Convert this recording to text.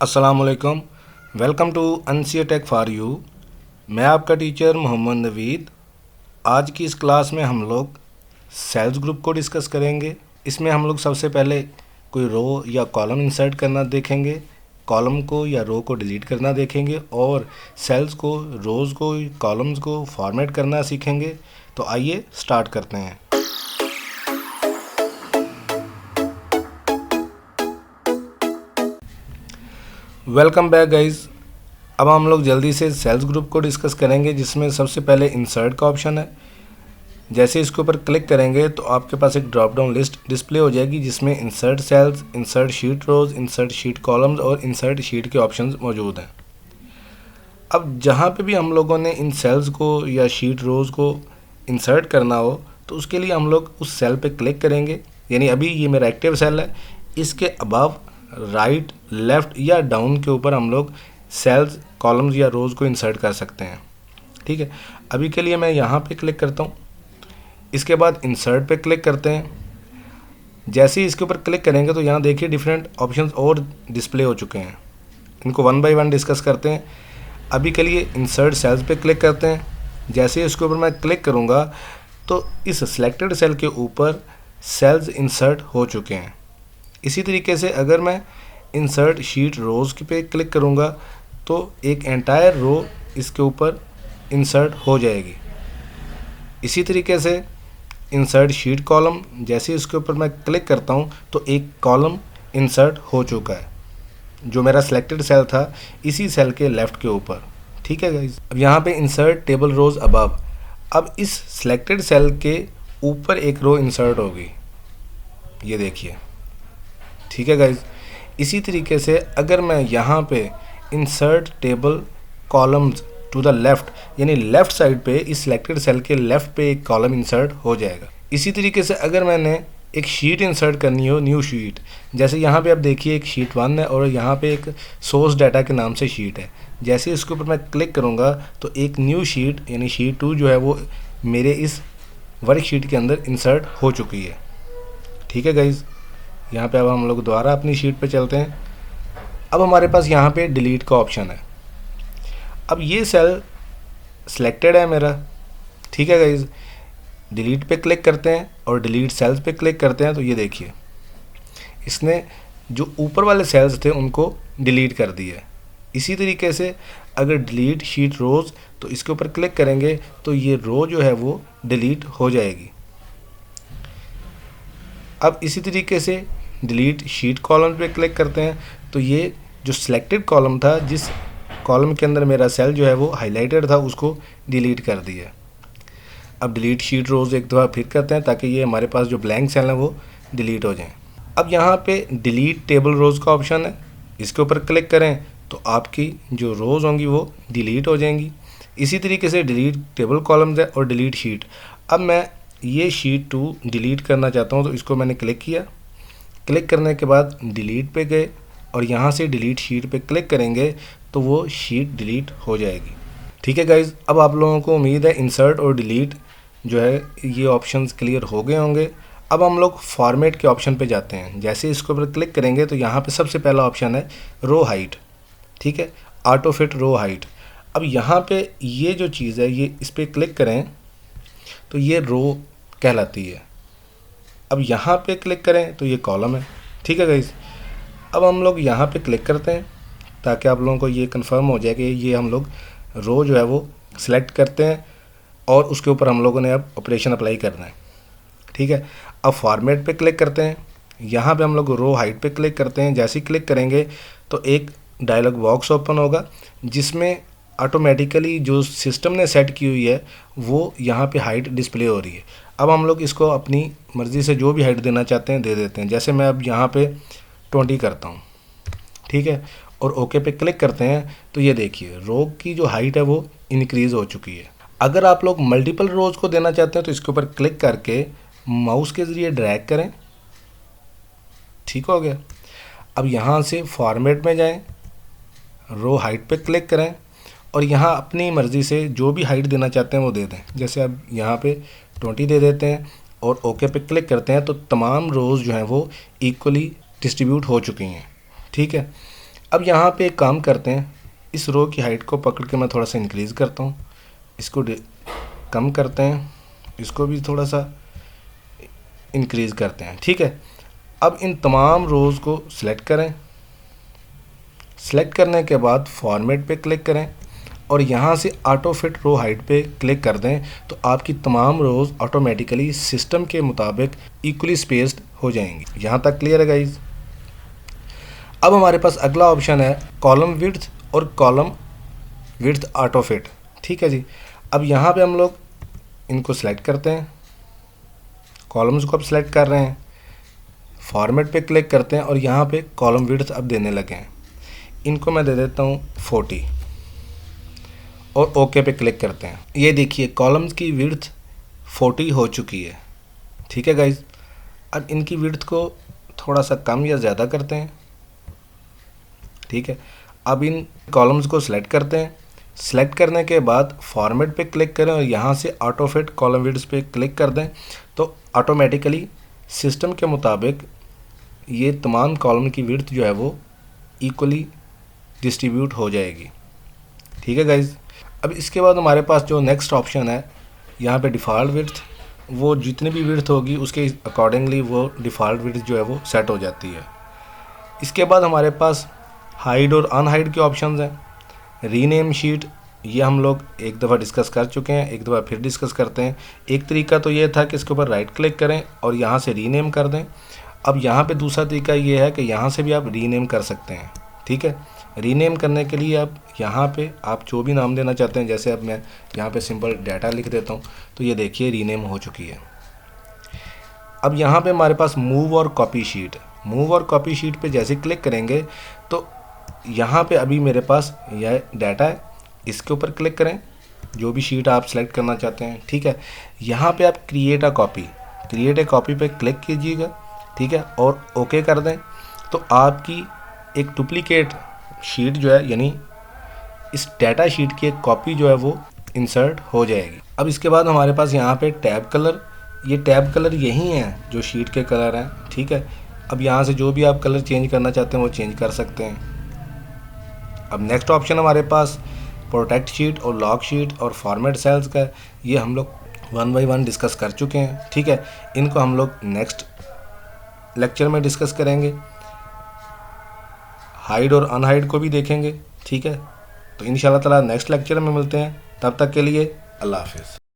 अस्सलाम वालेकुम। Welcome to Ansiya tech for you. मैं आपका टीचर मोहम्मद नवीद। आज की इस क्लास में हम लोग सेल्स ग्रुप को डिस्कस करेंगे। इसमें हम लोग सबसे पहले कोई रो या कॉलम इंसर्ट करना देखेंगे, कॉलम को या रो को डिलीट करना देखेंगे और सेल्स को, रोज़ को, कॉलम्स को फॉर्मेट करना सीखेंगे। तो आइए स्टार्ट करते हैं। Welcome back guys. अब हम लोग जल्दी से सेल्स ग्रुप को डिस्कस करेंगे, जिसमें सबसे पहले इंसर्ट का ऑप्शन है। जैसे इसके ऊपर क्लिक करेंगे तो आपके पास एक ड्रॉप डाउन लिस्ट डिस्प्ले हो जाएगी, जिसमें इंसर्ट सेल्स, इंसर्ट शीट रोज, इंसर्ट शीट कॉलम्स और इंसर्ट शीट के ऑप्शंस मौजूद हैं। अब जहाँ पे भी हम लोगों ने इन सेल्स को या शीट रोज को इंसर्ट करना हो तो उसके लिए हम लोग उस सेल पे क्लिक करेंगे। यानी अभी ये मेरा एक्टिव सेल है, इसके अबव राइट, लेफ़्ट या डाउन के ऊपर हम लोग सेल्स, कॉलम्स या रोज़ को इंसर्ट कर सकते हैं। ठीक है, अभी के लिए मैं यहाँ पे क्लिक करता हूँ। इसके बाद इंसर्ट पे क्लिक करते हैं। जैसे ही इसके ऊपर क्लिक करेंगे तो यहाँ देखिए डिफरेंट ऑप्शंस और डिस्प्ले हो चुके हैं। इनको वन बाय वन डिस्कस करते हैं। अभी के लिए इंसर्ट सेल्स पे क्लिक करते हैं। जैसे इसके ऊपर मैं क्लिक करूँगा तो इस सिलेक्टेड सेल के ऊपर सेल्स इंसर्ट हो चुके हैं। इसी तरीके से अगर मैं इंसर्ट शीट रोज़ पे क्लिक करूँगा तो एक एंटायर रो इसके ऊपर इंसर्ट हो जाएगी। इसी तरीके से इंसर्ट शीट कॉलम, जैसे इसके ऊपर मैं क्लिक करता हूँ तो एक कॉलम इंसर्ट हो चुका है, जो मेरा सिलेक्टेड सेल था इसी सेल के लेफ़्ट के ऊपर। ठीक है गाइस। अब यहाँ पे इंसर्ट टेबल रोज़ अबव। अब इस सिलेक्टेड सेल के ऊपर एक रो इंसर्ट होगी, ये देखिए। ठीक है गाइज। इसी तरीके से अगर मैं यहाँ पे insert table columns to the left, यानी लेफ़्ट साइड पे इस सिलेक्टेड सेल के लेफ़्ट पे एक कॉलम इंसर्ट हो जाएगा। इसी तरीके से अगर मैंने एक शीट इंसर्ट करनी हो, न्यू शीट, जैसे यहाँ पे आप देखिए एक शीट 1 है और यहाँ पे एक सोर्स डाटा के नाम से शीट है। जैसे इसके ऊपर मैं क्लिक करूँगा तो एक न्यू शीट यानी शीट 2 जो है वो मेरे इस वर्कशीट के अंदर इंसर्ट हो चुकी है। ठीक है गाइज़। यहाँ पे अब हम लोग दोबारा अपनी शीट पे चलते हैं। अब हमारे पास यहाँ पे डिलीट का ऑप्शन है। अब ये सेल सिलेक्टेड है मेरा। ठीक है गाइज। डिलीट पे क्लिक करते हैं और डिलीट सेल्स पे क्लिक करते हैं तो ये देखिए इसने जो ऊपर वाले सेल्स थे उनको डिलीट कर दिया। इसी तरीके से अगर डिलीट शीट रोज़ तो इसके ऊपर क्लिक करेंगे तो ये रो जो है वो डिलीट हो जाएगी। अब इसी तरीके से डिलीट शीट कॉलम पे क्लिक करते हैं तो ये जो सिलेक्टेड कॉलम था, जिस कॉलम के अंदर मेरा सेल जो है वो हाईलाइटेड था, उसको डिलीट कर दिया। अब डिलीट शीट रोज़ एक दफ़ा फिर करते हैं ताकि ये हमारे पास जो ब्लैंक सेल है वो डिलीट हो जाएं। अब यहाँ पे डिलीट टेबल रोज़ का ऑप्शन है, इसके ऊपर क्लिक करें तो आपकी जो रोज़ होंगी वो डिलीट हो जाएंगी। इसी तरीके से डिलीट टेबल कॉलम्स है और डिलीट शीट। अब मैं ये शीट 2 डिलीट करना चाहता हूँ तो इसको मैंने क्लिक किया। क्लिक करने के बाद डिलीट पे गए और यहाँ से डिलीट शीट पे क्लिक करेंगे तो वो शीट डिलीट हो जाएगी। ठीक है गाइज़। अब आप लोगों को उम्मीद है इंसर्ट और डिलीट जो है ये ऑप्शंस क्लियर हो गए होंगे। अब हम लोग फॉर्मेट के ऑप्शन पे जाते हैं। जैसे इसके ऊपर क्लिक करेंगे तो यहाँ पे सबसे पहला ऑप्शन है रो हाइट। ठीक है, ऑटो फिट रो हाइट। अब यहाँ पे ये जो चीज़ है ये इस पर क्लिक करें तो ये रो कहलाती है। अब यहाँ पे क्लिक करें तो ये कॉलम है। ठीक है गाइस। अब हम लोग यहाँ पे क्लिक करते हैं ताकि आप लोगों को ये कंफर्म हो जाए कि ये हम लोग रो जो है वो सिलेक्ट करते हैं और उसके ऊपर हम लोगों ने अब ऑपरेशन अप्लाई करना है। ठीक है। अब फॉर्मेट पे क्लिक करते हैं। यहाँ पे हम लोग रो हाइट पे क्लिक करते हैं। जैसे ही क्लिक करेंगे तो एक डायलॉग बॉक्स ओपन होगा, जिसमें ऑटोमेटिकली जो सिस्टम ने सेट की हुई है वो यहाँ पे हाइट डिस्प्ले हो रही है। अब हम लोग इसको अपनी मर्ज़ी से जो भी हाइट देना चाहते हैं दे देते हैं। जैसे मैं अब यहाँ पे 20 करता हूँ। ठीक है, और ओके पे क्लिक करते हैं तो ये देखिए रो की जो हाइट है वो इंक्रीज़ हो चुकी है। अगर आप लोग मल्टीपल रोज़ को देना चाहते हैं तो इसके ऊपर क्लिक करके माउस के ज़रिए ड्रैग करें। ठीक हो गया। अब यहाँ से फॉर्मेट में जाएं, रो हाइट पे क्लिक करें और यहाँ अपनी मर्ज़ी से जो भी हाइट देना चाहते हैं वो दे दें। जैसे अब यहाँ पे 20 दे देते हैं और ओके पे क्लिक करते हैं तो तमाम रोज़ जो हैं वो इक्वली डिस्ट्रीब्यूट हो चुकी हैं। ठीक है। अब यहाँ पे एक काम करते हैं, इस रो की हाइट को पकड़ के मैं थोड़ा सा इंक्रीज़ करता हूँ, इसको कम करते हैं, इसको भी थोड़ा सा इंक्रीज़ करते हैं। ठीक है, अब इन तमाम रोज़ को सिलेक्ट करें। सिलेक्ट करने के बाद फॉर्मेट पे क्लिक करें और यहाँ से ऑटो फिट रो हाइट पे क्लिक कर दें, तो आपकी तमाम रोज़ ऑटोमेटिकली सिस्टम के मुताबिक इक्वली स्पेस्ड हो जाएंगी। यहाँ तक क्लियर है गाइज। अब हमारे पास अगला ऑप्शन है कॉलम विड्थ और कॉलम विड्थ ऑटो फिट। ठीक है जी, अब यहाँ पे हम लोग इनको सेलेक्ट करते हैं, कॉलम्स को अब सेलेक्ट कर रहे हैं, फॉर्मेट पे क्लिक करते हैं और यहाँ पे कॉलम विड्थ अब देने लगे हैं। इनको मैं दे देता हूँ 40 और ओके पे क्लिक करते हैं। ये देखिए कॉलम्स की विड्थ 40 हो चुकी है। ठीक है गाइज, अब इनकी विड्थ को थोड़ा सा कम या ज़्यादा करते हैं। ठीक है, अब इन कॉलम्स को सिलेक्ट करते हैं। सिलेक्ट करने के बाद फॉर्मेट पे क्लिक करें और यहाँ से ऑटो फिट कॉलम विड्थ पे क्लिक कर दें, तो ऑटोमेटिकली सिस्टम के मुताबिक ये तमाम कॉलम की विड्थ जो है वो इक्वली डिस्ट्रीब्यूट हो जाएगी। ठीक है गाइज, अब इसके बाद हमारे पास जो नेक्स्ट ऑप्शन है यहाँ पे डिफ़ॉल्ट विड्थ, वो जितनी भी विड्थ होगी उसके अकॉर्डिंगली वो डिफ़ॉल्ट विड्थ जो है वो सेट हो जाती है। इसके बाद हमारे पास हाइड और अनहाइड के ऑप्शंस हैं। रीनेम शीट, ये हम लोग एक दफ़ा डिस्कस कर चुके हैं, एक दफ़ा फिर डिस्कस करते हैं। एक तरीका तो ये था कि इसके ऊपर राइट क्लिक करें और यहाँ से रीनेम कर दें। अब यहाँ पे दूसरा तरीका ये है कि यहाँ से भी आप रीनेम कर सकते हैं। ठीक है, रीनेम करने के लिए आप यहाँ पे आप जो भी नाम देना चाहते हैं, जैसे अब मैं यहाँ पे सिंपल डाटा लिख देता हूँ, तो ये देखिए रीनेम हो चुकी है। अब यहाँ पे हमारे पास मूव और कॉपी शीट, मूव और कॉपी शीट पे जैसे क्लिक करेंगे तो यहाँ पे अभी मेरे पास यह डाटा है, इसके ऊपर क्लिक करें जो भी शीट आप सेलेक्ट करना चाहते हैं। ठीक है, यहाँ पे आप क्रिएट ए कॉपी पे क्लिक कीजिएगा। ठीक है, और ओके कर दें, तो आपकी एक डुप्लीकेट शीट जो है, यानी इस डाटा शीट की एक कॉपी जो है वो इंसर्ट हो जाएगी। अब इसके बाद हमारे पास यहाँ पे टैब कलर, ये टैब कलर यही हैं जो शीट के कलर हैं। ठीक है, अब यहाँ से जो भी आप कलर चेंज करना चाहते हैं वो चेंज कर सकते हैं। अब नेक्स्ट ऑप्शन हमारे पास प्रोटेक्ट शीट और लॉक शीट और फॉर्मेट सेल्स का, ये हम लोग 1 बाय 1 डिस्कस कर चुके हैं। ठीक है, इनको हम लोग नेक्स्ट लेक्चर में डिस्कस करेंगे। हाइड और अनहाइड को भी देखेंगे। ठीक है, तो इंशाल्लाह ताला नेक्स्ट लेक्चर में मिलते हैं। तब तक के लिए अल्लाह हाफिज़।